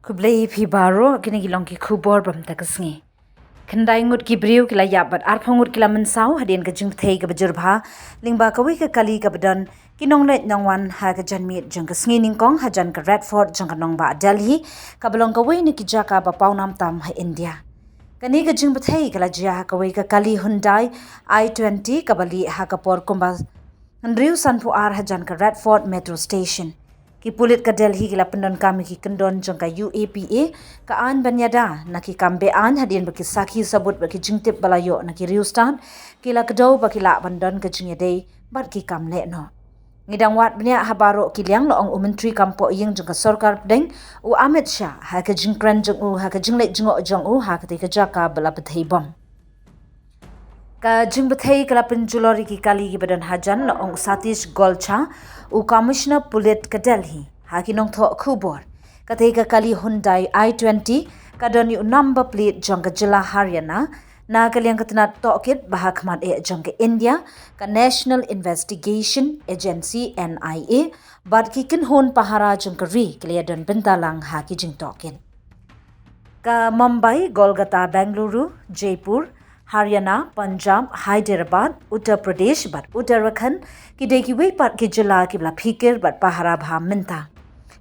Kublai phi baro kini gilong ki khubor bam takasngi. Kendai ngut ki briu kila yabat arpangut kila mensau hadien ka Pynbthei ka bajurba lingba kawi ka kali ka badan kinong let nongwan ha ka janmit jang ka sngi ningkong hajan ka Redford jang ka nongba Delhi ka belong kawi ni ki jaka ba paunam tam ha India. Kani ka Pynbthei kala jia ha kawi ka kali Hyundai i20 ka bali ha ka por kumba Andriu sanpu ar hajan ka Redford Metro Station. Ki pulit ka Delhi kila pendon kami ki kendon jong ka UAPA ka an banyada na ki kambe an hadien baki saki sabut baki jingtip balayo na ki riustan kila kedau baki la bandon ka jingedei bat ki kam Lehnoh. Ngidang wat banya habaro ki liang loong menteri kampo yeng jong ka sarkar pedeng u Amit Shah ha ka jingkran jong u ha ka jinglek jingo jong u ha ka ka jaka bala Pynbthei bom. Ka Pynbthei kala penjulori ki kali ki badan hajan loong Satish Golcha u Commissioner Pulit ka Delhi hakinong tho khubor katei ka kali Hyundai i20 kadoni number plate jong ka jila Haryana na kaliang katanat tokit bahakmat jong ka India ka National Investigation Agency NIA bad ki Kynhun pahara jong ka ri kaliadon Bynta lang haki jing tokit ka Mumbai Kolkata Bengaluru Jaipur Haryana, Punjab, Hyderabad, Uttar Pradesh, but Uttarakhand, ki deki wepat ki jila ki bla phikir but pahara bha minta.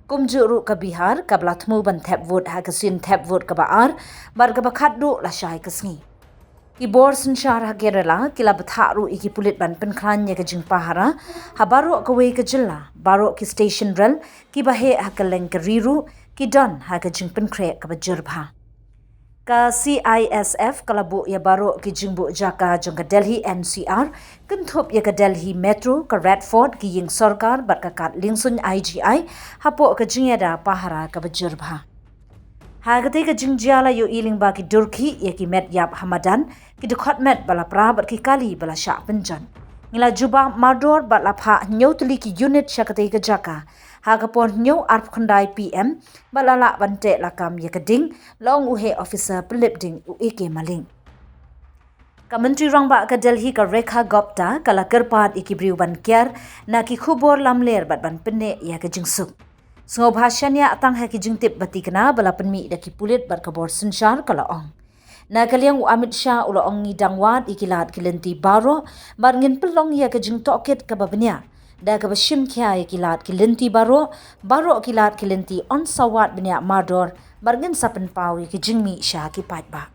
Kumjuru ka Bihar, ka bla thmu ban thep vote ha ka sin thep vote ka ba ar, bar ka ba khaddu la shai ka sngi. Ki bor sinshar ha Kerala, ki la batharu iki pulit ban penkhan ya ka jing pahara, ha baro ka wei ka jila, baro ki station rel, ki bahe ha ka leng ka riru, ki don ha ka jing penkre ka ba jurbha. Ka CISF kalabu ya baro ki jingbu jaka jong ka Delhi NCR kentup ya ka Delhi Metro ka Redford ki ying sarkar bat ka kat lingsun IGI hapo ka jingyada pahara ka bajurba. Ha ka ka jingjala yo iling ba ki Durki ya ki met yap Hamadan ki dukhat met bala pra bat ki kali bala sya penjan. Ngila juba mador bat la pha nyotli ki unit sya ka jaka. Hagapon nyo arp kundai PM balala bante lakam yakading long uhe officer pelipding uike maling. Ka menteri rangba ka Delhi ka Rekha Gupta kala kerpat ikibriu ban kiar na ki khubor lamler bat ban penne ya ka jingsuk. Sungo bhasyanya atang ha ki jingtip batikna bala penmi da ki pulit bat kabor sinshar kala ong. Na kaliang u Amit Shah ulo ong ngidang wat ikilat kilenti baro bar ngin pelong ya ka jing tokit ka babnya. Da ka bashim kya kilat kilinti baro kilat kilinti on sawat benya mador bargen sapen pawi ki jingmi sha ki patba.